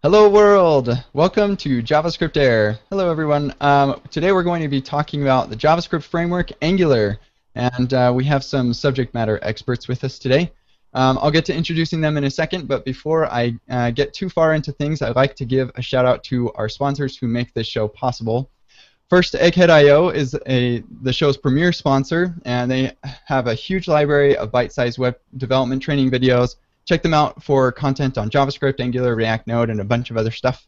Hello world! Welcome to JavaScript Air. Hello everyone. Today we're going to be talking about the JavaScript framework Angular, and we have some subject matter experts with us today. I'll get to introducing them in a second, but before I get too far into things, I'd like to give a shout out to our sponsors who make this show possible. First, Egghead.io is the show's premier sponsor, and they have a huge library of bite-sized web development training videos. Check them out for content on JavaScript, Angular, React, Node, and a bunch of other stuff.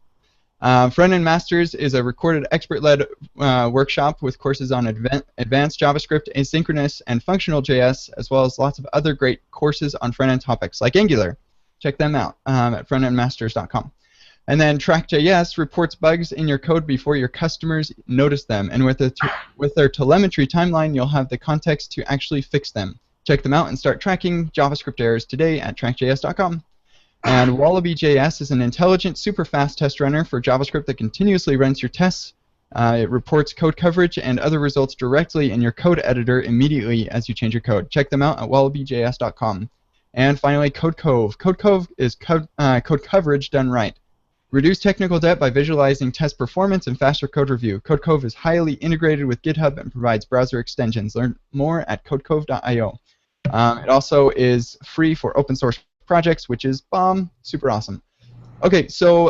Front-End Masters is a recorded expert-led workshop with courses on advanced JavaScript, asynchronous, and functional JS, as well as lots of other great courses on front-end topics like Angular. Check them out at frontendmasters.com. And then Track.js reports bugs in your code before your customers notice them, and with their telemetry timeline, you'll have the context to actually fix them. Check them out and start tracking JavaScript errors today at trackjs.com. And Wallaby.js is an intelligent, super fast test runner for JavaScript that continuously runs your tests. It reports code coverage and other results directly in your code editor immediately as you change your code. Check them out at wallabyjs.com. And finally, CodeCove. CodeCove is code coverage done right. Reduce technical debt by visualizing test performance and faster code review. CodeCove is highly integrated with GitHub and provides browser extensions. Learn more at codecove.io. It also is free for open source projects, which is bomb, super awesome. Okay, so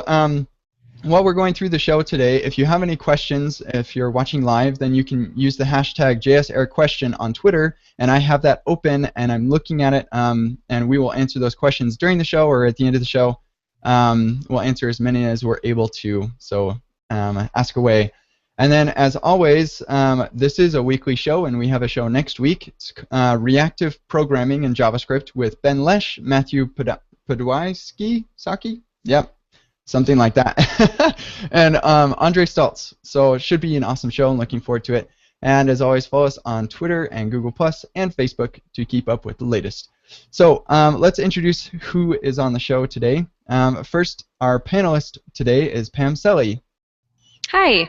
while we're going through the show today, if you have any questions, if you're watching live, then you can use the hashtag JSAirQuestion on Twitter, and I have that open, and I'm looking at it, and we will answer those questions during the show or at the end of the show. We'll answer as many as we're able to, so ask away. And then, as always, this is a weekly show, and we have a show next week. It's reactive programming in JavaScript with Ben Lesh, Matthew Podwaski, Saki? Yep, something like that. And Andre Stoltz. So it should be an awesome show. I'm looking forward to it. And as always, follow us on Twitter and Google+ and Facebook to keep up with the latest. So let's introduce who is on the show today. First, our panelist today is Pam Selly. Hi.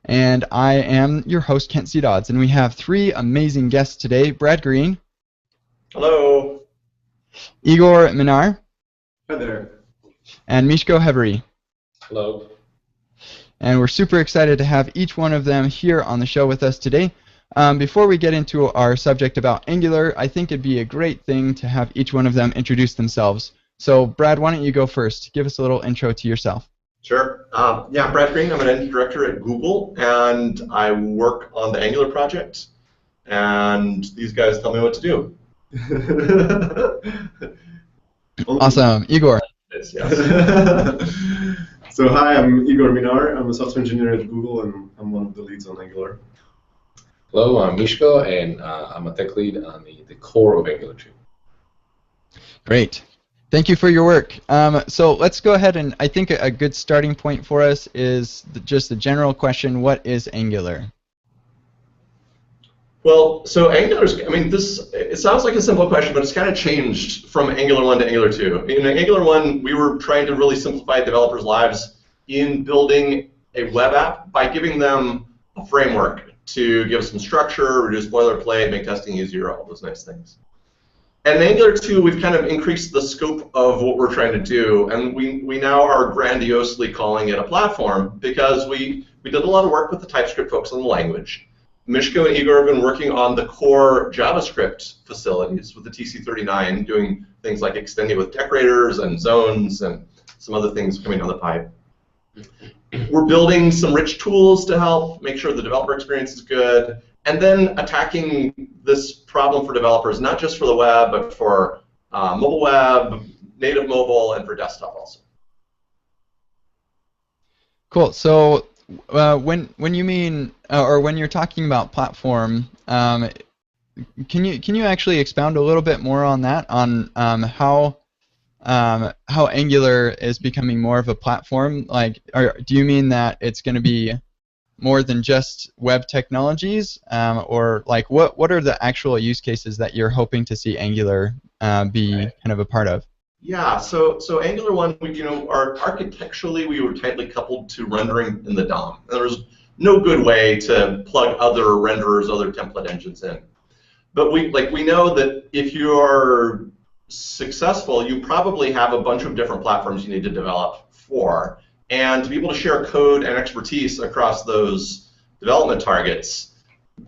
And I am your host, Kent C. Dodds, and we have three amazing guests today. Brad Green. Hello. Igor Minar. Hi there. And Mishko Hevery. Hello. And we're super excited to have each one of them here on the show with us today. Before we get into our subject about Angular, I think it'd be a great thing to have each one of them introduce themselves. So, Brad, why don't you go first? Give us a little intro to yourself. Sure. Yeah, Brad Green. I'm an engineering director at Google, and I work on the Angular project. And these guys tell me what to do. Awesome. Igor. Yes. So hi, I'm Igor Minar. I'm a software engineer at Google, and I'm one of the leads on Angular. Hello, I'm Mishko, and I'm a tech lead on the core of Angular 2. Great. Thank you for your work. So let's go ahead, and I think a good starting point for us is just the general question, what is Angular? Well, so Angular's, I mean, it sounds like a simple question, but it's kind of changed from Angular 1 to Angular 2. In Angular 1, we were trying to really simplify developers' lives in building a web app by giving them a framework to give some structure, reduce boilerplate, make testing easier, all those nice things. And in Angular 2, we've kind of increased the scope of what we're trying to do, and we now are grandiosely calling it a platform because we did a lot of work with the TypeScript folks on the language. Mishko and Igor have been working on the core JavaScript facilities with the TC39, doing things like extending with decorators and zones and some other things coming down the pipe. We're building some rich tools to help make sure the developer experience is good, and then attacking this problem for developers, not just for the web, but for mobile web, native mobile, and for desktop also. Cool. So when you mean, or when you're talking about platform, can you actually expound a little bit more on that, on how Angular is becoming more of a platform? Like, do you mean that it's going to be more than just web technologies, or like what are the actual use cases that you're hoping to see Angular be kind of a part of? Yeah, so Angular 1, architecturally we were tightly coupled to rendering in the DOM. There was no good way to plug other renderers, other template engines in. But we know that if you're successful, you probably have a bunch of different platforms you need to develop for. And to be able to share code and expertise across those development targets,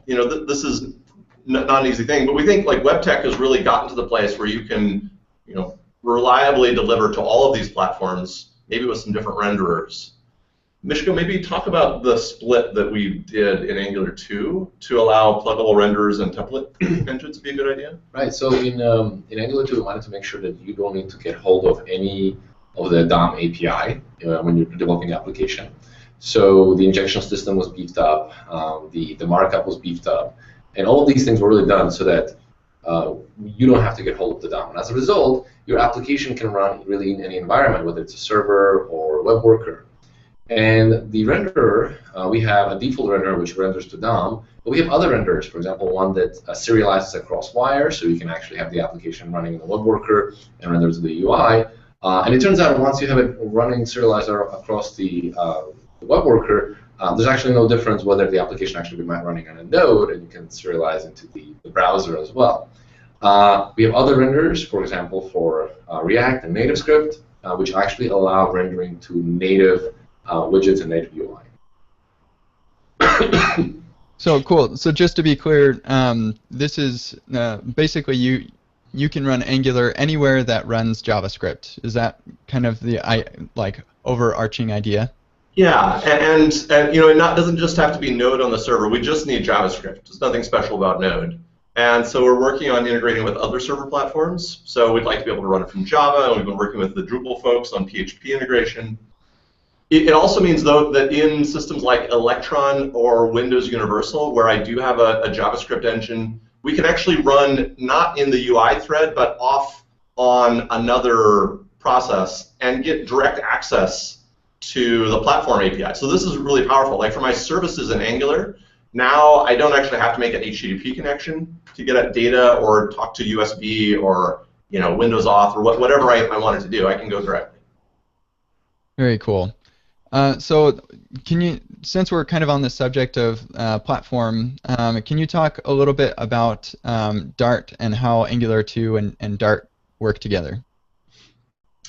this is not an easy thing. But we think like web tech has really gotten to the place where you can, reliably deliver to all of these platforms, maybe with some different renderers. Mishko, maybe talk about the split that we did in Angular 2 to allow pluggable renderers and template engines to be a good idea. Right. So in Angular 2, we wanted to make sure that you don't need to get hold of any of the DOM API when you're developing the application. So the injection system was beefed up, the markup was beefed up, and all of these things were really done so that you don't have to get hold of the DOM. And as a result, your application can run really in any environment, whether it's a server or a web worker. And the renderer, we have a default renderer which renders to DOM, but we have other renderers, for example, one that serializes across wires, so you can actually have the application running in the web worker and render to the UI. And it turns out once you have it running serialized across the web worker, there's actually no difference whether the application actually be running on a node, and you can serialize into the browser as well. We have other renderers, for example, for React and Typescript, which actually allow rendering to native widgets and native UI. So cool. So just to be clear, this is basically you can run Angular anywhere that runs JavaScript. Is that kind of the overarching idea? Yeah, and it doesn't just have to be Node on the server. We just need JavaScript. There's nothing special about Node. And so we're working on integrating with other server platforms. So we'd like to be able to run it from Java, and we've been working with the Drupal folks on PHP integration. It also means, though, that in systems like Electron or Windows Universal, where I do have a JavaScript engine, we can actually run not in the UI thread, but off on another process and get direct access to the platform API. So this is really powerful. Like for my services in Angular, now I don't actually have to make an HTTP connection to get at data or talk to USB or Windows Auth or whatever I wanted to do. I can go directly. Very cool. So can you, since we're kind of on the subject of platform, can you talk a little bit about Dart and how Angular 2 and Dart work together?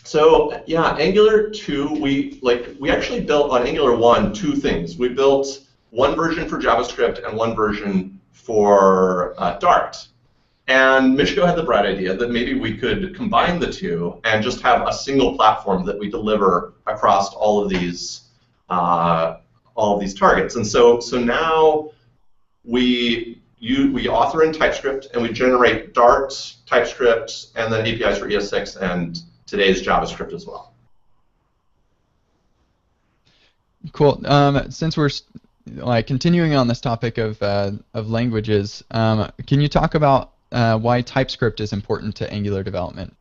So yeah, Angular 2, we actually built on Angular 1 two things. We built one version for JavaScript and one version for Dart. And Mishko had the bright idea that maybe we could combine the two and just have a single platform that we deliver across all of these targets. And so now we author in TypeScript and we generate Dart, TypeScript, and then APIs for ES6 and today's JavaScript as well. Cool. Since we're continuing on this topic of languages, can you talk about why TypeScript is important to Angular development?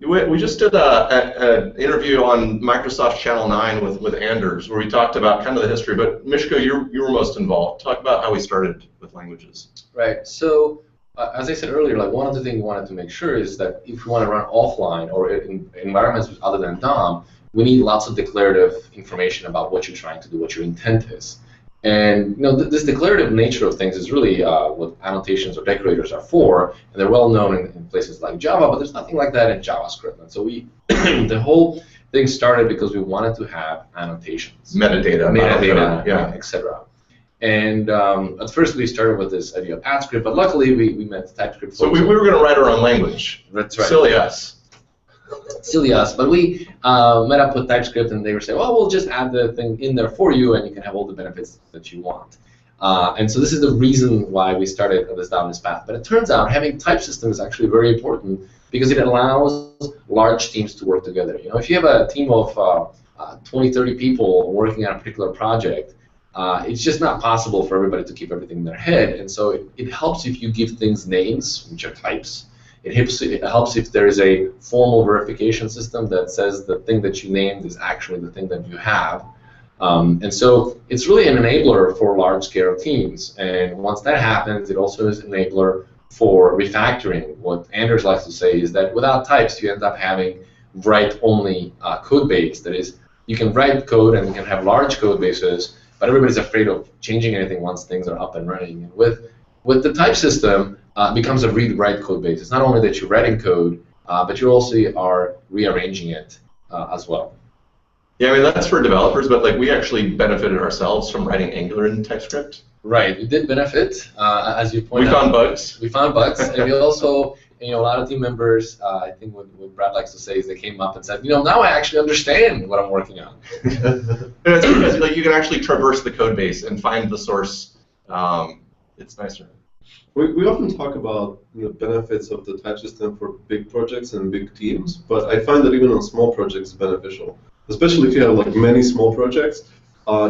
We just did an interview on Microsoft Channel 9 with Anders, where we talked about kind of the history. But Mishko, you were most involved. Talk about how we started with languages. Right. So as I said earlier, one of the things we wanted to make sure is that if we want to run offline or in environments other than DOM, we need lots of declarative information about what you're trying to do, what your intent is. And this declarative nature of things is really what annotations or decorators are for, and they're well known in places like Java, but there's nothing like that in JavaScript. And so the whole thing started because we wanted to have annotations, metadata, yeah, etc. And at first we started with this idea of AdScript, but luckily we met TypeScript. So we were going to write our own language. That's right. Silly us. Silly us, but we met up with TypeScript, and they were saying, well, we'll just add the thing in there for you, and you can have all the benefits that you want. And so this is the reason why we started down this path. But it turns out having type system is actually very important because it allows large teams to work together. If you have a team of 20, 30 people working on a particular project, it's just not possible for everybody to keep everything in their head. And so it helps if you give things names, which are types. It helps if there is a formal verification system that says the thing that you named is actually the thing that you have. And so it's really an enabler for large-scale teams. And once that happens, it also is an enabler for refactoring. What Anders likes to say is that without types, you end up having write-only code base. That is, you can write code and you can have large code bases, but everybody's afraid of changing anything once things are up and running. And with the type system, it becomes a read-write code base. It's not only that you're writing code, but you also are rearranging it as well. Yeah, I mean that's for developers, but like we actually benefited ourselves from writing Angular in TypeScript. Right, we did benefit, as you pointed out. We found bugs. We found bugs, and we also, a lot of team members, I think what Brad likes to say is they came up and said, now I actually understand what I'm working on. It's because like you can actually traverse the code base and find the source. It's nicer. We often talk about the benefits of the type system for big projects and big teams, but I find that even on small projects it's beneficial, especially if you have like many small projects.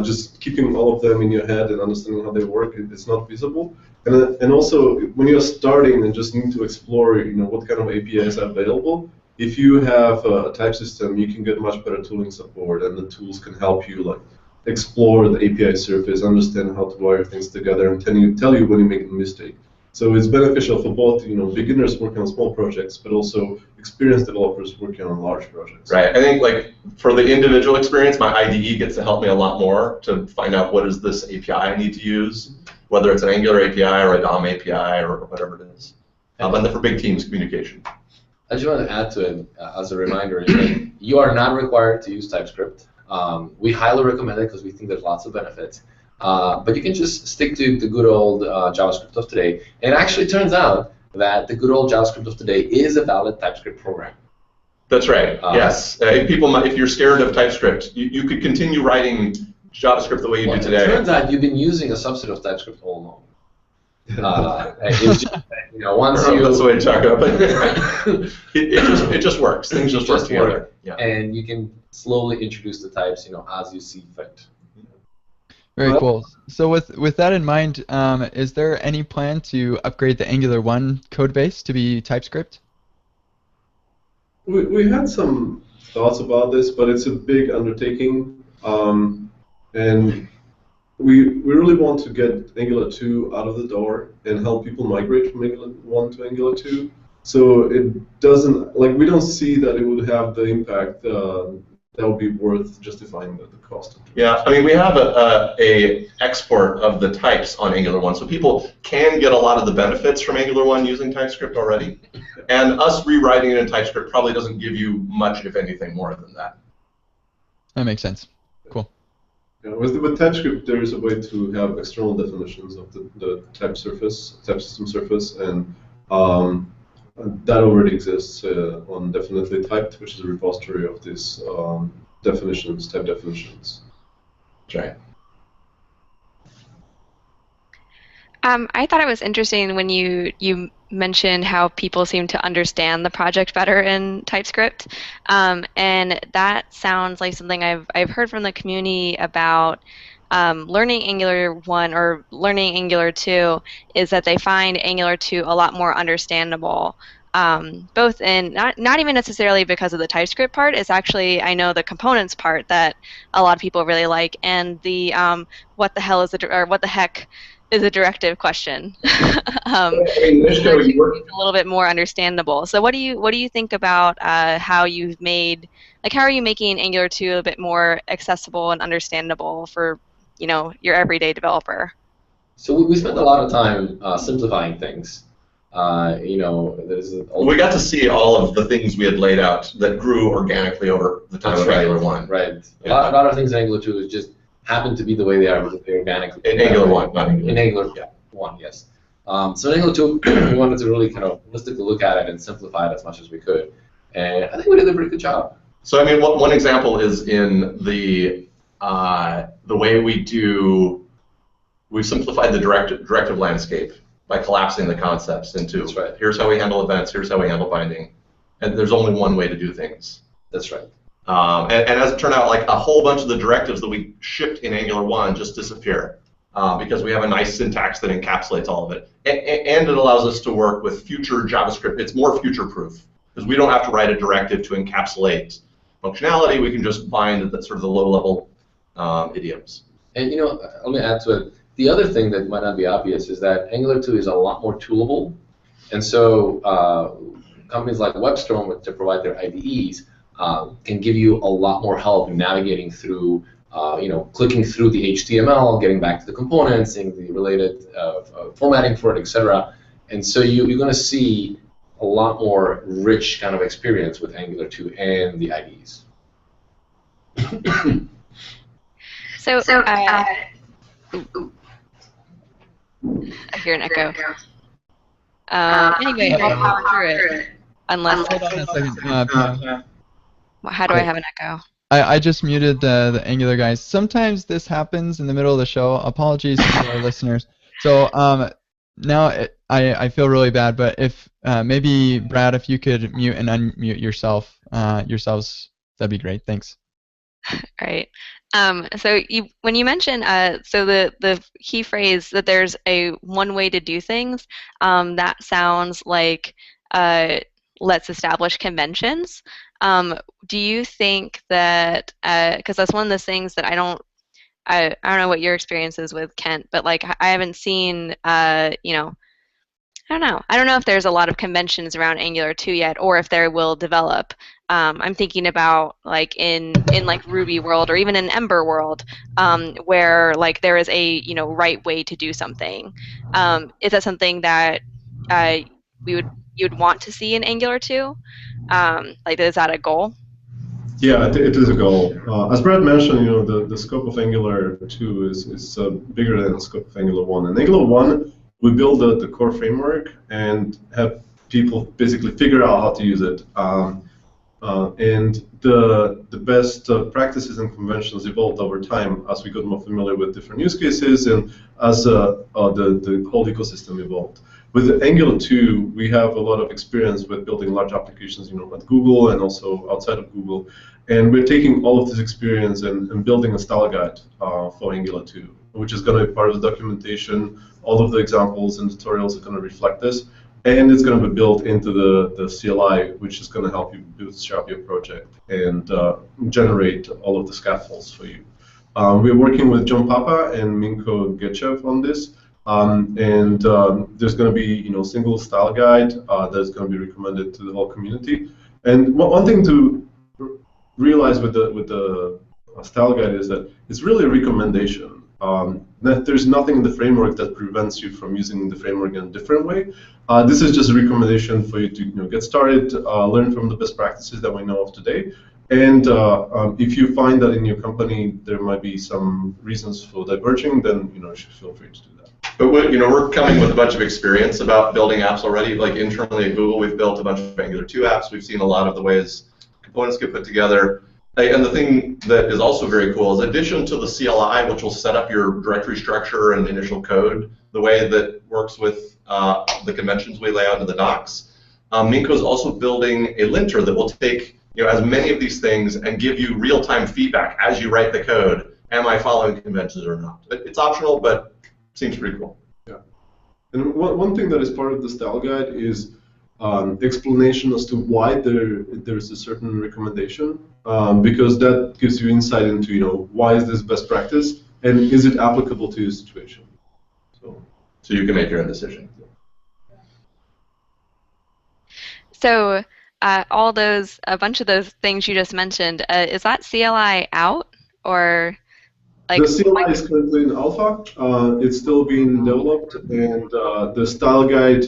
Just keeping all of them in your head and understanding how they work is not feasible. And also when you're starting and just need to explore, what kind of APIs are available. If you have a type system, you can get much better tooling support, and the tools can help you like explore the API surface, understand how to wire things together, and tell you when you make a mistake. So it's beneficial for both, beginners working on small projects, but also experienced developers working on large projects. Right. I think like for the individual experience, my IDE gets to help me a lot more to find out what is this API I need to use, whether it's an Angular API or a DOM API or whatever it is. And then for big teams, communication. I just want to add to it as a reminder is that you are not required to use TypeScript. We highly recommend it because we think there's lots of benefits. But you can just stick to the good old JavaScript of today. And it actually turns out that the good old JavaScript of today is a valid TypeScript program. That's right. Yes. If you're scared of TypeScript, you could continue writing JavaScript the way you do today. It turns out you've been using a subset of TypeScript all along. It's just, once you... That's the way to talk about it. It just works. Things just work together. Yeah. And you can slowly introduce the types, as you see fit. Very cool. So with that in mind, is there any plan to upgrade the Angular 1 code base to be TypeScript? We had some thoughts about this, but it's a big undertaking, and we really want to get Angular 2 out of the door and help people migrate from Angular 1 to Angular 2. So it doesn't, we don't see that it would have the impact that would be worth justifying the cost. Yeah, I mean, we have a export of the types on Angular 1, so people can get a lot of the benefits from Angular 1 using TypeScript already. And us rewriting it in TypeScript probably doesn't give you much, if anything, more than that. That makes sense. Cool. Yeah, with TypeScript, there is a way to have external definitions of the type system surface, and that already exists on Definitely Typed, which is a repository of these definitions, type definitions. That's right. I thought it was interesting when you mentioned how people seem to understand the project better in TypeScript, and that sounds like something I've heard from the community about learning Angular 1 or learning Angular 2 is that they find Angular 2 a lot more understandable. Both in not even necessarily because of the TypeScript part. It's actually, I know, the components part that a lot of people really like, and the what the heck is a directive question. It's a little bit more understandable. So what do you think about how you've made, how are you making Angular 2 a bit more accessible and understandable for your everyday developer? So we spent a lot of time simplifying things. We got to see all of the things we had laid out that grew organically over the time of Angular 1. Right. Yeah. A lot of things in Angular 2 is just happen to be the way they are organically. In Angular 1, not Angular 2. In Angular 1, yes. So in Angular 2, we wanted to really kind of holistically look at it and simplify it as much as we could. And I think we did a pretty good job. So I mean, one example is in the way we've simplified the directive landscape by collapsing the concepts into here's how we handle events, here's how we handle binding, and there's only one way to do things. That's right. And as it turned out, a whole bunch of the directives that we shipped in Angular 1 just disappear because we have a nice syntax that encapsulates all of it. And it allows us to work with future JavaScript. It's more future-proof because we don't have to write a directive to encapsulate functionality. We can just bind the sort of the low-level idioms. And let me add to it. The other thing that might not be obvious is that Angular 2 is a lot more toolable, and so companies like WebStorm, which provide their IDEs, can give you a lot more help in navigating through, clicking through the HTML, getting back to the components, seeing the related formatting for it, etc. And so you're going to see a lot more rich kind of experience with Angular 2 and the IDEs. So, I hear an echo. Anyway, I'll power through it. Unless, Hold on a second, Pam. how do I have an echo? I just muted the Angular guys. Sometimes this happens in the middle of the show. Apologies to our listeners. So now I feel really bad, but if maybe Brad, if you could mute and unmute yourselves, that'd be great. Thanks. Right. So when you mention so the key phrase that there's a one way to do things, that sounds like let's establish conventions. Do you think that because that's one of those things that I don't know what your experience is with, Kent, but like I haven't seen you know, I don't know if there's a lot of conventions around Angular 2 yet, or if there will develop. I'm thinking about like in like Ruby world or even in Ember world, where like there is a right way to do something. Is that something that you'd want to see in Angular 2? Like, is that a goal? Yeah, it is a goal. As Brad mentioned, the scope of Angular 2 is bigger than the scope of Angular 1. In Angular 1, we build the core framework and have people basically figure out how to use it. And the best practices and conventions evolved over time as we got more familiar with different use cases and as the whole ecosystem evolved. With Angular 2, we have a lot of experience with building large applications, at Google and also outside of Google. And we're taking all of this experience and building a style guide for Angular 2, which is going to be part of the documentation. All of the examples and tutorials are going to reflect this. And it's going to be built into the CLI, which is going to help you bootstrap your project and generate all of the scaffolds for you. We're working with John Papa and Minko Getchev on this. There's going to be single style guide that's going to be recommended to the whole community. And one thing to realize with the style guide is that it's really a recommendation. That there's nothing in the framework that prevents you from using the framework in a different way. This is just a recommendation for you to get started, learn from the best practices that we know of today. And if you find that in your company there might be some reasons for diverging, then you should feel free to do that. But we're coming with a bunch of experience about building apps already. Like internally at Google, we've built a bunch of Angular 2 apps. We've seen a lot of the ways components get put together. And the thing that is also very cool is, in addition to the CLI, which will set up your directory structure and initial code, the way that works with the conventions we lay out in the docs, Minko is also building a linter that will take as many of these things and give you real-time feedback as you write the code. Am I following conventions or not? It's optional, but seems pretty cool. Yeah. And one thing that is part of the style guide is explanation as to why there's a certain recommendation, because that gives you insight into why is this best practice and is it applicable to your situation. So you can make your own decision. So a bunch of those things you just mentioned, is that CLI out, or like? The CLI is currently in alpha. It's still being developed, and the style guide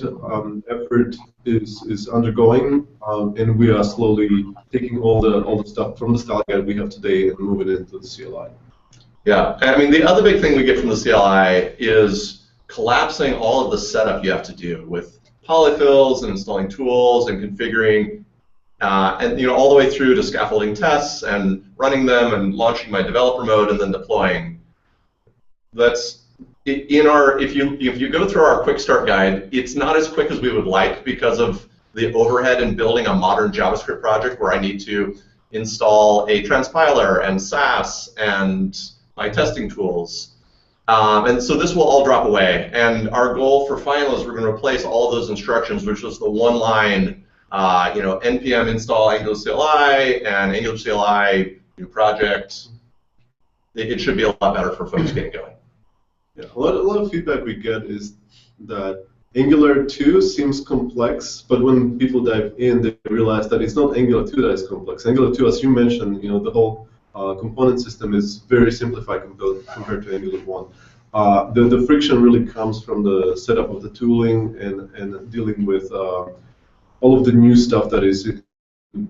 effort is undergoing, and we are slowly taking all the stuff from the style guide we have today and moving it into the CLI. Yeah, I mean, the other big thing we get from the CLI is collapsing all of the setup you have to do with polyfills and installing tools and configuring, and all the way through to scaffolding tests and running them and launching my developer mode and then deploying. That's if you go through our quick start guide, it's not as quick as we would like because of the overhead in building a modern JavaScript project where I need to install a transpiler and Sass and my testing tools. And so this will all drop away. And our goal for final is we're going to replace all of those instructions, which is the one line, npm install Angular CLI and Angular CLI new project. It should be a lot better for folks getting going. Yeah, a lot of feedback we get is that Angular 2 seems complex, but when people dive in, they realize that it's not Angular 2 that is complex. Angular 2, as you mentioned, the whole component system is very simplified compared to Angular 1. The friction really comes from the setup of the tooling and dealing with all of the new stuff that is in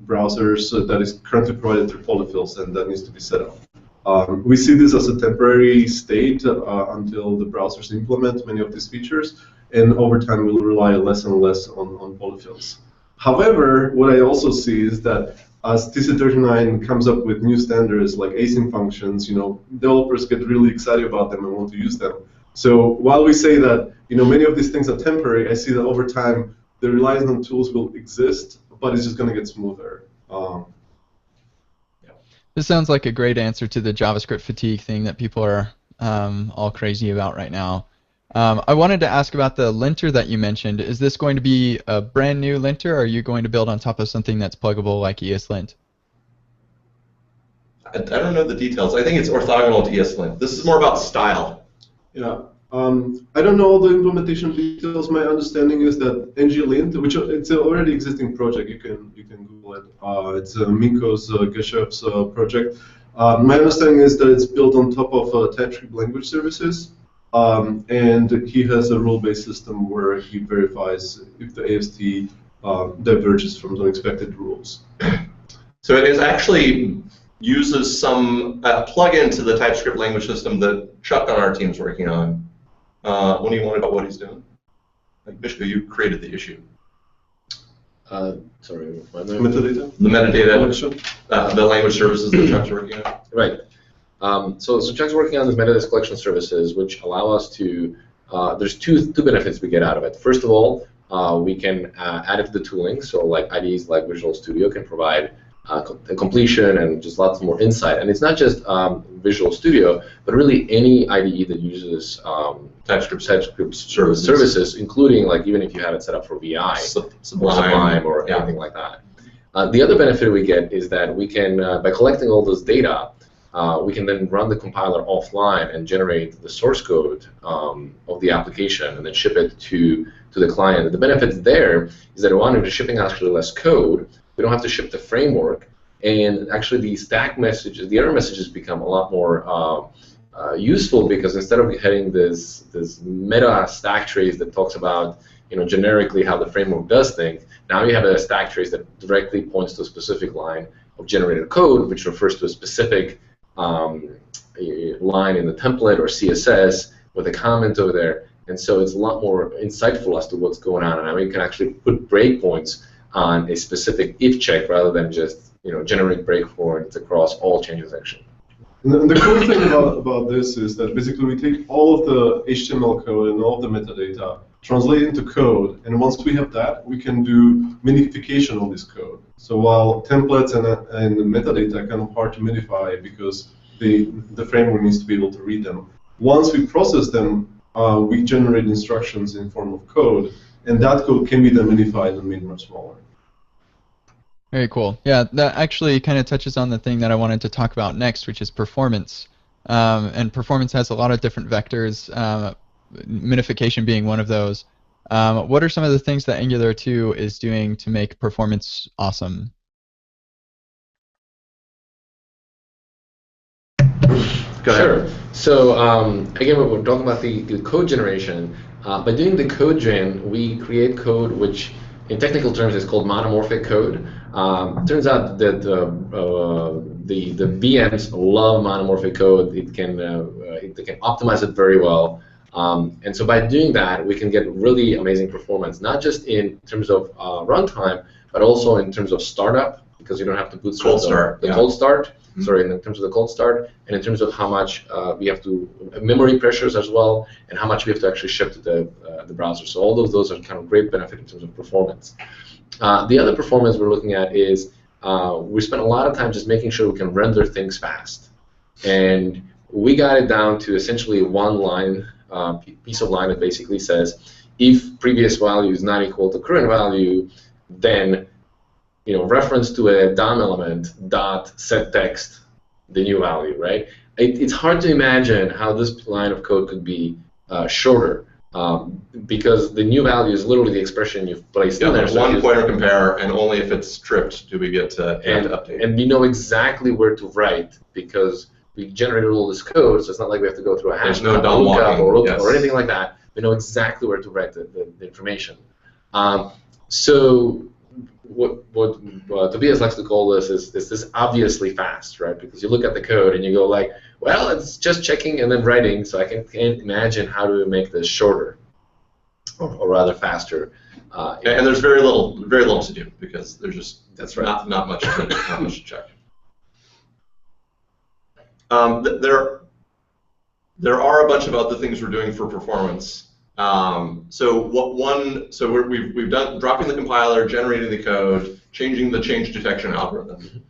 browsers that is currently provided through polyfills, and that needs to be set up. We see this as a temporary state until the browsers implement many of these features, and over time we'll rely less and less on polyfills. However, what I also see is that as TC39 comes up with new standards like async functions, developers get really excited about them and want to use them. So while we say that many of these things are temporary, I see that over time the reliance on tools will exist, but it's just going to get smoother. This sounds like a great answer to the JavaScript fatigue thing that people are all crazy about right now. I wanted to ask about the linter that you mentioned. Is this going to be a brand new linter, or are you going to build on top of something that's pluggable like ESLint? I don't know the details. I think it's orthogonal to ESLint. This is more about style. Yeah. I don't know all the implementation details. My understanding is that NGLint, which it's an already existing project, you can Google it. It's Minko's Geshev's project. My understanding is that it's built on top of Typescript language services, and he has a rule-based system where he verifies if the AST diverges from the expected rules. So it is actually uses some plug-in to the TypeScript language system that Chuck on our team is working on. What do you want about what he's doing? Like, Mishka, you created the issue. Sorry, Metadata? The metadata, the language services that Chuck's working on. Right. So Chuck's working on these metadata collection services, which allow us to. There's two benefits we get out of it. First of all, we can add it to the tooling. So like IDEs like Visual Studio can provide completion and just lots more insight. And it's not just Visual Studio, but really any IDE that uses TypeScript services, including like even if you have it set up for VI, Sublime or anything like that. The other benefit we get is that we can, by collecting all this data, we can then run the compiler offline and generate the source code of the application and then ship it to the client. And the benefits there is that one, we're shipping actually less code. We don't have to ship the framework, and actually the stack messages, the error messages become a lot more useful, because instead of having this meta stack trace that talks about generically how the framework does things, now you have a stack trace that directly points to a specific line of generated code, which refers to a specific line in the template or CSS with a comment over there, and so it's a lot more insightful as to what's going on, and now you can actually put breakpoints on a specific if check rather than just generate breakpoints across all changes action. And the cool thing about this is that basically we take all of the HTML code and all of the metadata, translate it into code, and once we have that, we can do minification of this code. So while templates and metadata are kind of hard to minify because the framework needs to be able to read them, once we process them, we generate instructions in form of code, and that code can be then minified and made much smaller. Very cool. Yeah, that actually kind of touches on the thing that I wanted to talk about next, which is performance. And performance has a lot of different vectors, minification being one of those. What are some of the things that Angular 2 is doing to make performance awesome? Go ahead. Sure. So again, we're talking about the code generation. By doing the code gen, we create code which, in technical terms, is called monomorphic code. Turns out that the VMs love monomorphic code. It can optimize it very well. And so by doing that, we can get really amazing performance, not just in terms of runtime, but also in terms of startup, because you don't have to bootstrap the cold start. Sorry, in terms of the cold start, and in terms of how much we have to memory pressures as well, and how much we have to actually ship to the browser. So all of those are kind of great benefit in terms of performance. The other performance we're looking at is we spent a lot of time just making sure we can render things fast, and we got it down to essentially one line, piece of line that basically says if previous value is not equal to current value, then reference to a DOM element dot set text the new value, right? It's hard to imagine how this line of code could be shorter, because the new value is literally the expression you've placed in there. There's one pointer compare, and only if it's stripped do we get to update. And we know exactly where to write, because we generated all this code, so it's not like we have to go through a hash no DOM walking, or anything like that. We know exactly where to write the information. So what Tobias likes to call this is this obviously fast, right? Because you look at the code and you go like, well, it's just checking and then writing, so I can't imagine how to make this shorter, or rather faster. And there's very little to do because there's just that's right. not much to check. There are a bunch of other things we're doing for performance. We've done dropping the compiler, generating the code, changing the change detection algorithm,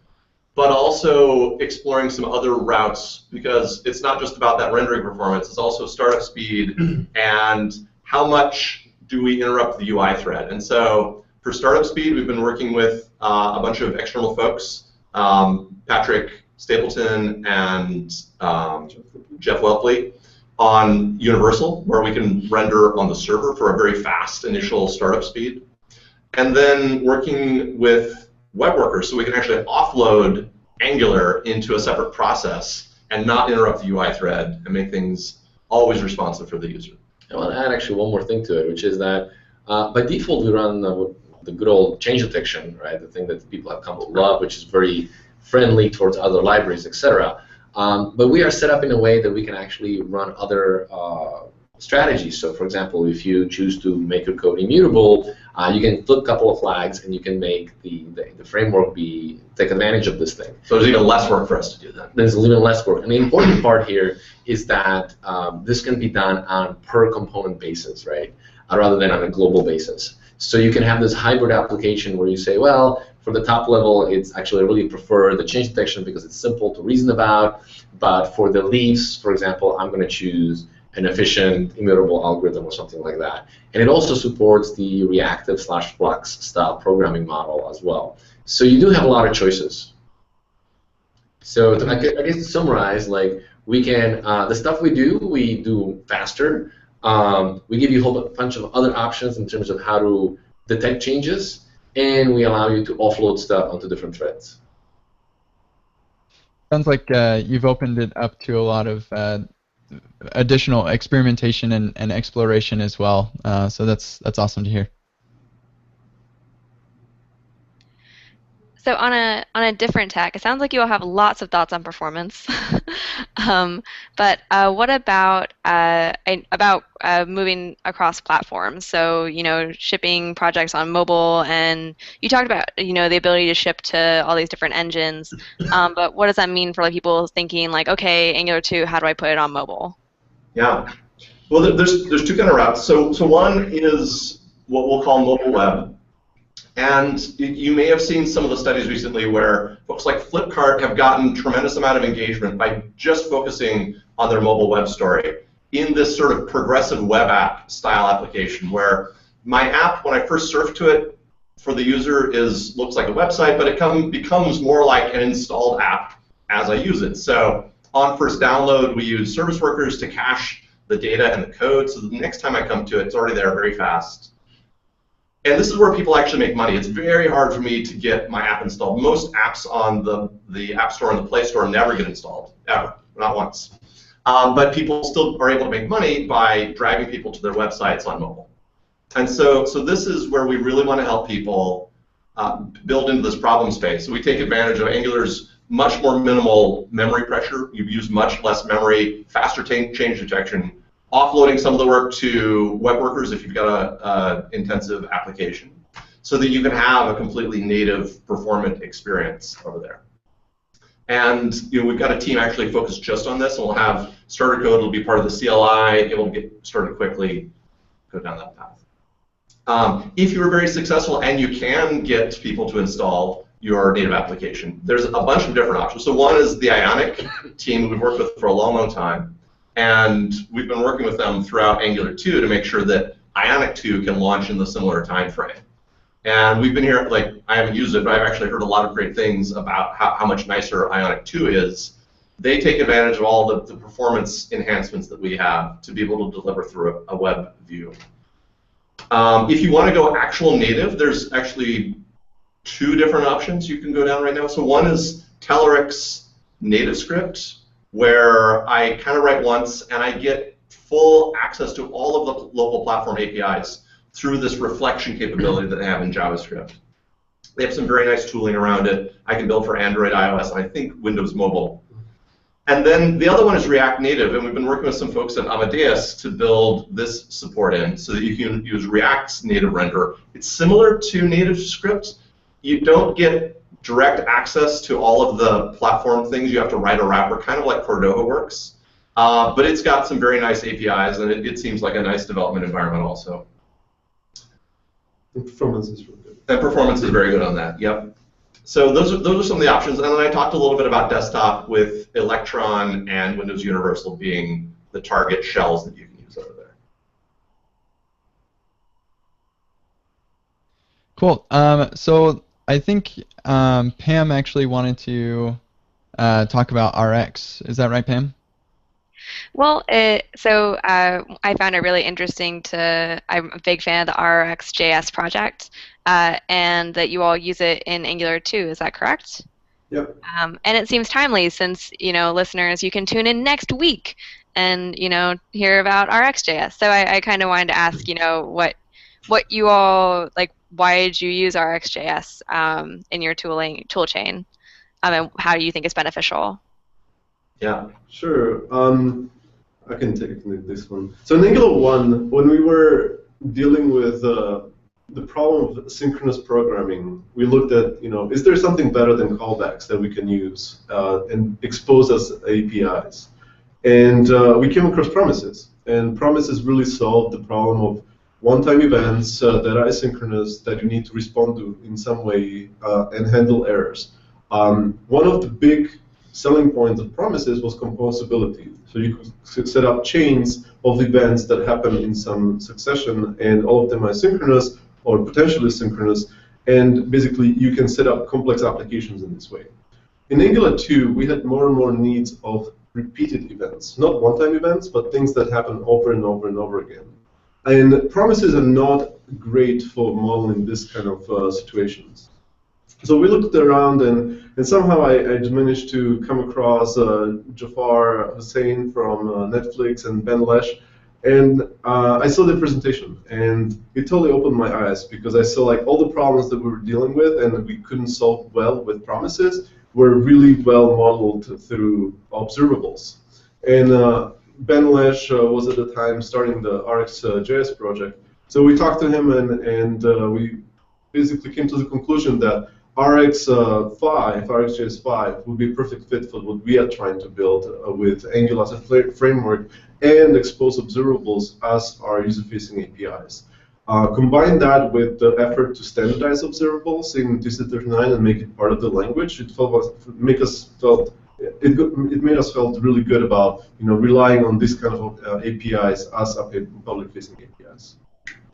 but also exploring some other routes because it's not just about that rendering performance. It's also startup speed and how much do we interrupt the UI thread. And so for startup speed, we've been working with a bunch of external folks, Patrick Stapleton and Jeff Welpley, on Universal, where we can render on the server for a very fast initial startup speed. And then working with web workers so we can actually offload Angular into a separate process and not interrupt the UI thread and make things always responsive for the user. I want to add actually one more thing to it, which is that by default we run the good old change detection, right? The thing that people have come to love, which is very friendly towards other libraries, etc. But we are set up in a way that we can actually run other strategies. So, for example, if you choose to make your code immutable, you can flip a couple of flags, and you can make the framework take advantage of this thing. So there's even less work for us to do that. There's even less work. And the important part here is that this can be done on per component basis, right, rather than on a global basis. So you can have this hybrid application where you say, well, for the top level, it's actually I really prefer the change detection because it's simple to reason about. But for the leaves, for example, I'm going to choose an efficient immutable algorithm or something like that. And it also supports the reactive/flux style programming model as well. So you do have a lot of choices. So I guess to summarize, like we can the stuff we do faster. We give you a whole bunch of other options in terms of how to detect changes, and we allow you to offload stuff onto different threads. Sounds like you've opened it up to a lot of additional experimentation and exploration as well. So that's awesome to hear. So on a different tack, it sounds like you all have lots of thoughts on performance. But what about moving across platforms? So shipping projects on mobile, and you talked about the ability to ship to all these different engines. But what does that mean for people thinking like, okay, Angular 2, how do I put it on mobile? Yeah. Well, there's two kind of routes. So one is what we'll call mobile web. And you may have seen some of the studies recently where folks like Flipkart have gotten tremendous amount of engagement by just focusing on their mobile web story in this sort of progressive web app style application where my app, when I first surf to it for the user, looks like a website, but it becomes more like an installed app as I use it. So on first download, we use service workers to cache the data and the code, so the next time I come to it, it's already there very fast. And this is where people actually make money. It's very hard for me to get my app installed. Most apps on the App Store and the Play Store never get installed, ever, not once. But people still are able to make money by driving people to their websites on mobile. And so this is where we really want to help people build into this problem space. So we take advantage of Angular's much more minimal memory pressure. You use much less memory, faster change detection, offloading some of the work to web workers if you've got an intensive application, so that you can have a completely native performant experience over there. And we've got a team actually focused just on this, and we'll have starter code. It'll be part of the CLI. It will get started quickly, go down that path. If you are very successful and you can get people to install your native application, there's a bunch of different options. So one is the Ionic team we've worked with for a long, long time. And we've been working with them throughout Angular 2 to make sure that Ionic 2 can launch in the similar time frame. And we've been here, like, I haven't used it, but I've actually heard a lot of great things about how much nicer Ionic 2 is. They take advantage of all the performance enhancements that we have to be able to deliver through a web view. If you want to go actual native, there's actually two different options you can go down right now. So one is Telerik native script, where I kind of write once and I get full access to all of the local platform APIs through this reflection capability that I have in JavaScript. They have some very nice tooling around it. I can build for Android, iOS, and I think Windows Mobile. And then the other one is React Native, and we've been working with some folks at Amadeus to build this support in so that you can use React's native renderer. It's similar to NativeScript. You don't get direct access to all of the platform things. You have to write a wrapper, kind of like Cordova works. But it's got some very nice APIs, and it seems like a nice development environment also. The performance is really good. And performance is very good on that, yep. So those are some of the options. And then I talked a little bit about desktop with Electron and Windows Universal being the target shells that you can use over there. Cool. So I think Pam actually wanted to talk about RX. Is that right, Pam? Well, I found it really interesting I'm a big fan of the RxJS project, and that you all use it in Angular 2. Is that correct? Yep. And it seems timely since, listeners, you can tune in next week and, hear about RxJS. So I kind of wanted to ask, what you all, like, why did you use RxJS in your tool chain? And how do you think it's beneficial? Yeah. Sure. I can take this one. So in Angular 1, when we were dealing with the problem of synchronous programming, we looked at, is there something better than callbacks that we can use and expose as APIs? And we came across promises. And promises really solved the problem of one-time events that are asynchronous that you need to respond to in some way and handle errors. One of the big selling points of promises was composability. So you could set up chains of events that happen in some succession, and all of them are synchronous or potentially synchronous, and basically you can set up complex applications in this way. In Angular 2, we had more and more needs of repeated events, not one-time events, but things that happen over and over and over again. And promises are not great for modeling this kind of situations. So we looked around, and somehow I managed to come across Jafar Hussain from Netflix and Ben Lesh, and I saw the presentation, and it totally opened my eyes because I saw like all the problems that we were dealing with and we couldn't solve well with promises were really well modeled through observables. And Ben Lesh was at the time starting the RxJS project, so we talked to him, and we basically came to the conclusion that RxJS 5 would be a perfect fit for what we are trying to build with Angular as a framework and expose observables as our user-facing APIs. Combine that with the effort to standardize observables in TC39 and make it part of the language, it made us felt really good about relying on this kind of APIs as public-facing APIs.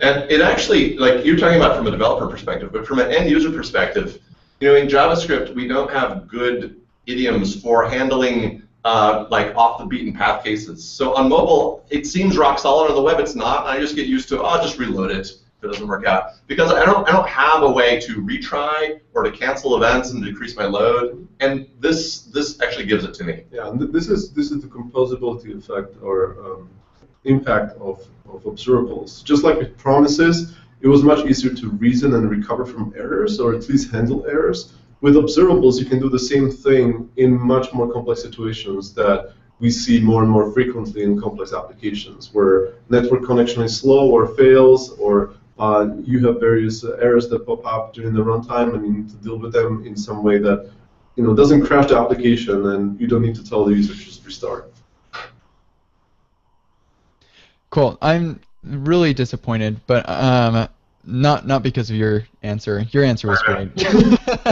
And it actually, like you're talking about from a developer perspective, but from an end user perspective, in JavaScript, we don't have good idioms for handling like off the beaten path cases. So on mobile, it seems rock solid. On the web, it's not. I just get used to, I'll just reload it if it doesn't work out, because I don't have a way to retry or to cancel events and decrease my load. And this actually gives it to me. Yeah, and this is the composability effect or impact of observables. Just like with promises, it was much easier to reason and recover from errors, or at least handle errors. With observables, you can do the same thing in much more complex situations that we see more and more frequently in complex applications, where network connection is slow or fails, or you have various errors that pop up during the runtime, and you need to deal with them in some way that doesn't crash the application, and you don't need to tell the user to just restart. Cool. I'm really disappointed, but not because of your answer. Your answer was great.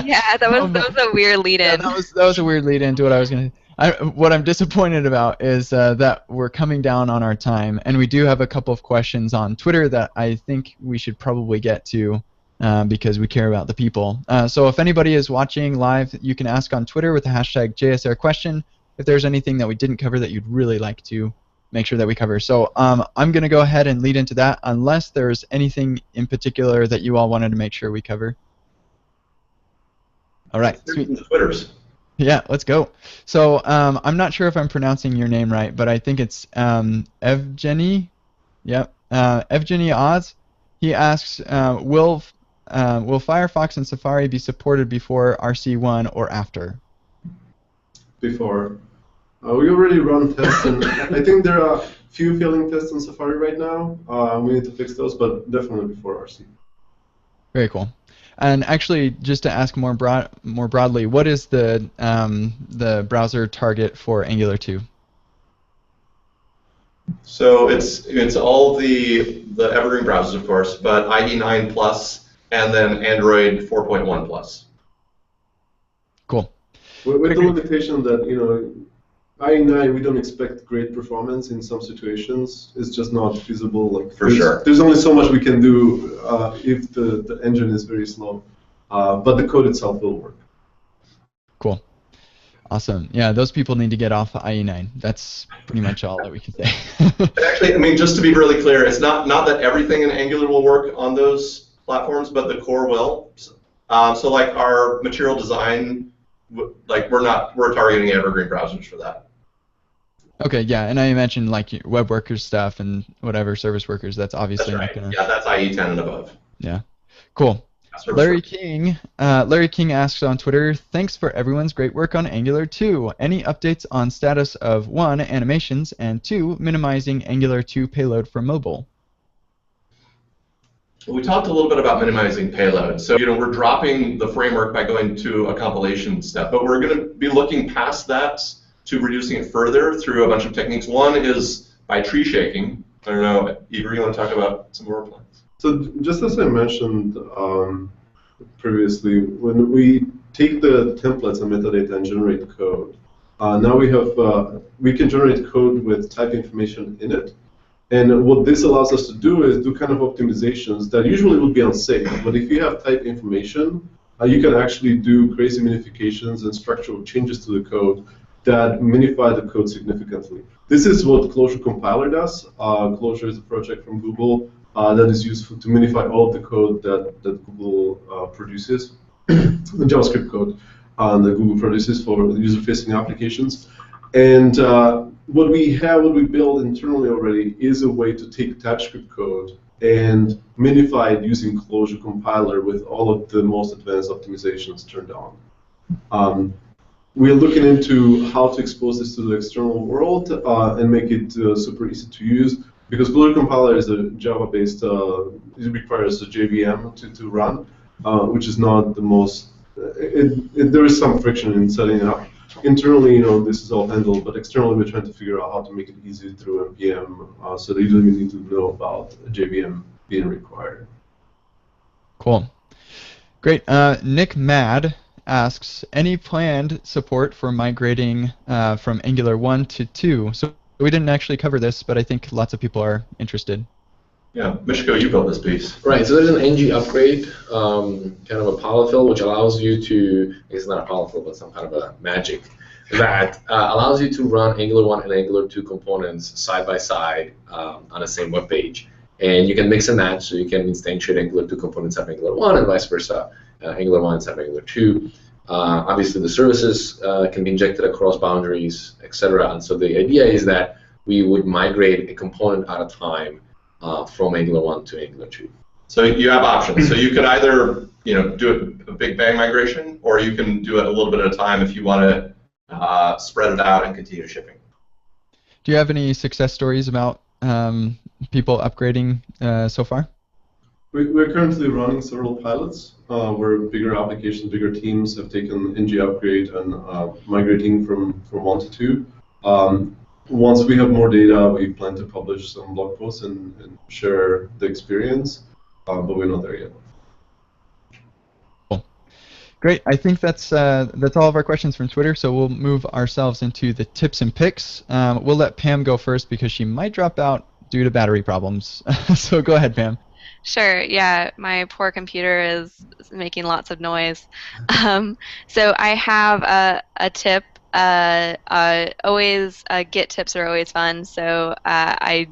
Yeah, that was a weird lead-in. Yeah, that was a weird lead-in to what I was going to. What I'm disappointed about is that we're coming down on our time, and we do have a couple of questions on Twitter that I think we should probably get to because we care about the people. So if anybody is watching live, you can ask on Twitter with the hashtag JSRQuestion if there's anything that we didn't cover that you'd really like to make sure that we cover. So I'm going to go ahead and lead into that, unless there's anything in particular that you all wanted to make sure we cover. All right, sweet. Twitters. Yeah, let's go. So I'm not sure if I'm pronouncing your name right, but I think it's Evgeny. Yep, Evgeny Oz. He asks, will will Firefox and Safari be supported before RC1 or after? Before. We already run tests, and I think there are a few failing tests on Safari right now. We need to fix those, but definitely before RC. Very cool. And actually, just to ask more broadly, what is the browser target for Angular 2? So it's all the evergreen browsers, of course, but IE 9 plus and then Android 4.1 plus. Cool. With the limitation that IE9 we don't expect great performance in some situations. It's just not feasible. Like sure. There's only so much we can do if the engine is very slow, but the code itself will work. Cool. Awesome. Yeah, those people need to get off IE9. That's pretty much all that we can say. Actually, I mean, just to be really clear, it's not that everything in Angular will work on those platforms, but the core will. So like our material design, like we're targeting evergreen browsers for that. Okay, yeah, and I imagine like web workers stuff and whatever service workers. That's obviously That's right. not gonna. Yeah, that's IE 10 and above. Yeah. Cool. Larry King asks on Twitter, thanks for everyone's great work on Angular 2. Any updates on status of 1, animations, and 2, minimizing Angular 2 payload for mobile? Well, we talked a little bit about minimizing payload. So, we're dropping the framework by going to a compilation step, but we're going to be looking past that to reducing it further through a bunch of techniques. One is by tree shaking. I don't know, Igor, you want to talk about some more plans? So just as I mentioned previously, when we take the templates and metadata and generate code, now we can generate code with type information in it. And what this allows us to do is do kind of optimizations that usually would be unsafe. But if you have type information, you can actually do crazy minifications and structural changes to the code that minify the code significantly. This is what Clojure Compiler does. Clojure is a project from Google that is used to minify all of the code that Google produces, the JavaScript code that Google produces for user-facing applications. And what we build internally already is a way to take Typescript code and minify it using Clojure Compiler with all of the most advanced optimizations turned on. We're looking into how to expose this to the external world and make it super easy to use, because Clojure Compiler is a Java-based, it requires a JVM to run, which is not the most, there is some friction in setting it up. Internally, this is all handled, but externally we're trying to figure out how to make it easy through NPM so that you don't even need to know about a JVM being required. Cool. Great. Nick Mad asks, any planned support for migrating from Angular 1 to 2? So we didn't actually cover this, but I think lots of people are interested. Yeah, Mishko, you built this piece. Right, so there's an ng upgrade, kind of a polyfill, which allows you to, it's not a polyfill, but some kind of a magic, that allows you to run Angular 1 and Angular 2 components side by side on the same web page. And you can mix and match, so you can instantiate Angular 2 components of Angular 1 and vice versa. Angular 1 inside Angular 2. Obviously, the services can be injected across boundaries, etc. And so the idea is that we would migrate a component at a time from Angular 1 to Angular 2. So you have options. So you could either do a big bang migration, or you can do it a little bit at a time if you want to spread it out and continue shipping. Do you have any success stories about people upgrading so far? We're currently running several pilots where bigger applications, bigger teams have taken ng upgrade and migrating from 1 to 2. Once we have more data, we plan to publish some blog posts and share the experience, but we're not there yet. Cool. Great. I think that's all of our questions from Twitter, so we'll move ourselves into the tips and picks. We'll let Pam go first because she might drop out due to battery problems. So go ahead, Pam. Sure, yeah, my poor computer is making lots of noise. So I have a tip. Git tips are always fun. So I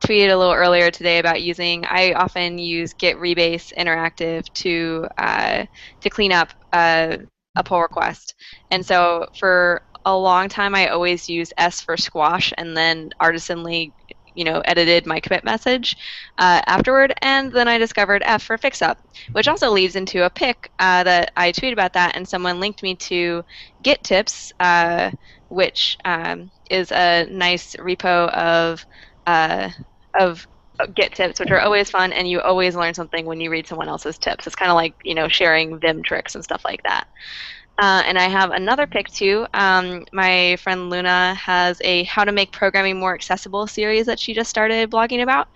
tweeted a little earlier today about I often use Git rebase interactive to clean up a pull request. And so for a long time, I always use S for squash and then artisanally edited my commit message afterward, and then I discovered F for fix-up, which also leads into a pic that I tweeted about that, and someone linked me to Git tips, which is a nice repo of Git tips, which are always fun, and you always learn something when you read someone else's tips. It's kind of like sharing Vim tricks and stuff like that. And I have another pick too. My friend Luna has a How to Make Programming More Accessible series that she just started blogging about,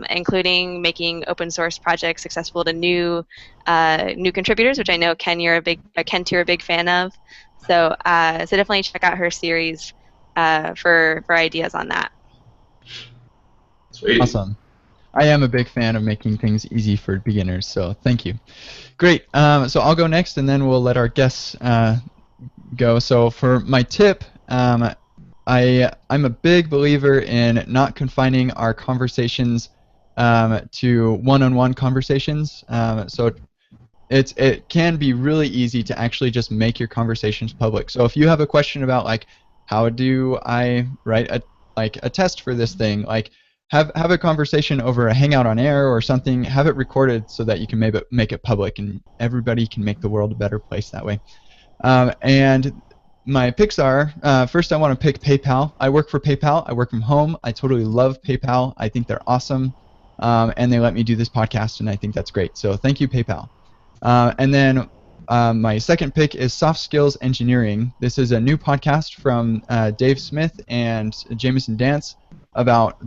including making open source projects accessible to new contributors, which I know Kent, you're a big fan of. So definitely check out her series for ideas on that. Sweet. Awesome. I am a big fan of making things easy for beginners, so thank you. Great. So I'll go next, and then we'll let our guests go. So for my tip, I'm a big believer in not confining our conversations to one-on-one conversations. So it can be really easy to actually just make your conversations public. So if you have a question about like how do I write a test for this thing, like have a conversation over a Hangout on Air or something. Have it recorded so that you can make it public, and everybody can make the world a better place that way. And my picks are, first I want to pick PayPal. I work for PayPal. I work from home. I totally love PayPal. I think they're awesome, and they let me do this podcast, and I think that's great. So thank you, PayPal. And then my second pick is Soft Skills Engineering. This is a new podcast from Dave Smith and Jameson Dance about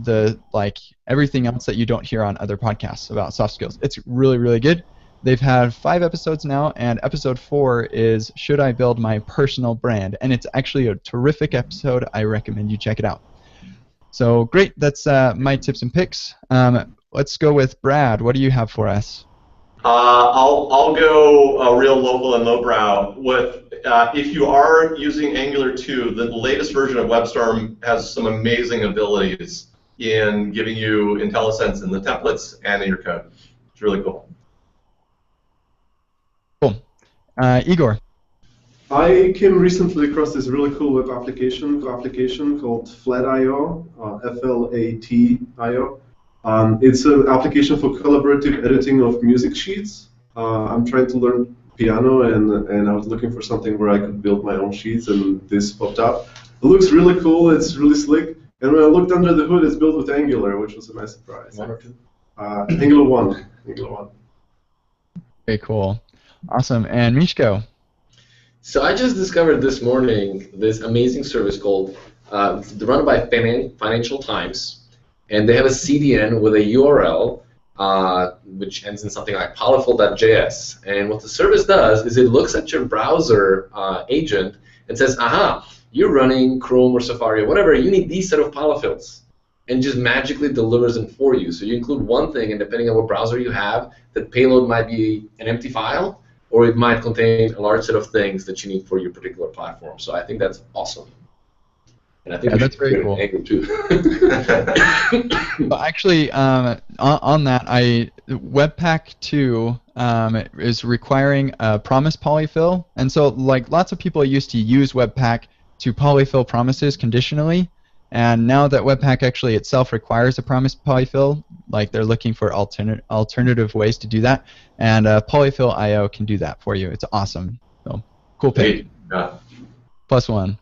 everything else that you don't hear on other podcasts about soft skills. It's really, really good. They've had 5 episodes now, and episode 4 is Should I Build My Personal Brand? And it's actually a terrific episode. I recommend you check it out. So great, that's my tips and picks. Let's go with Brad. What do you have for us? I'll go real local and lowbrow with if you are using Angular 2, the latest version of WebStorm has some amazing abilities in giving you IntelliSense in the templates and in your code. It's really cool. Cool. Igor. I came recently across this really cool web application called Flat.io, F-L-A-T.io. It's an application for collaborative editing of music sheets. I'm trying to learn piano, and I was looking for something where I could build my own sheets, and this popped up. It looks really cool. It's really slick. And when I looked under the hood, it's built with Angular, which was a nice surprise. 1 or 2? Angular 1. Angular 1. Okay, cool. Awesome. And Mishko. So I just discovered this morning this amazing service called, run by Financial Times, and they have a CDN with a URL which ends in something like powerful.js. And what the service does is it looks at your browser agent and says, aha, you're running Chrome or Safari or whatever, you need these set of polyfills, and just magically delivers them for you. So you include one thing, and depending on what browser you have, the payload might be an empty file, or it might contain a large set of things that you need for your particular platform. So I think that's awesome. And I think that's very cool. Anchor too. Well, actually, on that, Webpack 2 is requiring a promise polyfill, and so like lots of people used to use Webpack to polyfill promises conditionally, and now that Webpack actually itself requires a promise polyfill, like they're looking for alternative ways to do that, and Polyfill.io can do that for you. It's awesome. So cool pick. Yeah. +1.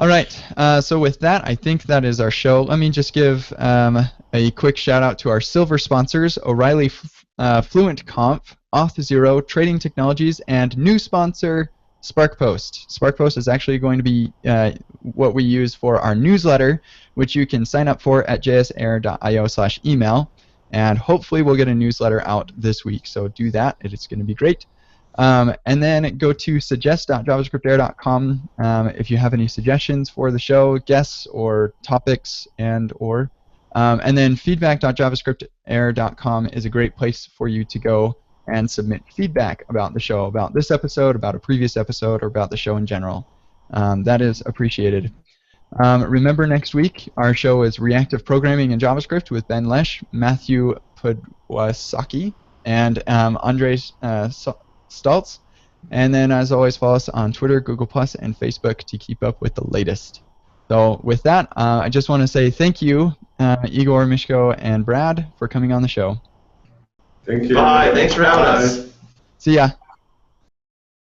All right, so with that, I think that is our show. Let me just give a quick shout out to our silver sponsors, O'Reilly FluentConf, Auth0, Trading Technologies, and new sponsor, SparkPost. SparkPost is actually going to be what we use for our newsletter, which you can sign up for at jsair.io/email, and hopefully we'll get a newsletter out this week, so do that. It's going to be great. And then go to suggest.javascriptair.com if you have any suggestions for the show, guests, or topics, and then feedback.javascriptair.com is a great place for you to go and submit feedback about the show, about this episode, about a previous episode, or about the show in general. That is appreciated. Remember, next week our show is Reactive Programming in JavaScript with Ben Lesh, Matthew Podwasaki, and Andres Stoltz. And then, as always, follow us on Twitter, Google+, and Facebook to keep up with the latest. So with that, I just want to say thank you Igor, Mishko, and Brad for coming on the show. Thank you. Bye. Thanks for having Bye. us. See ya.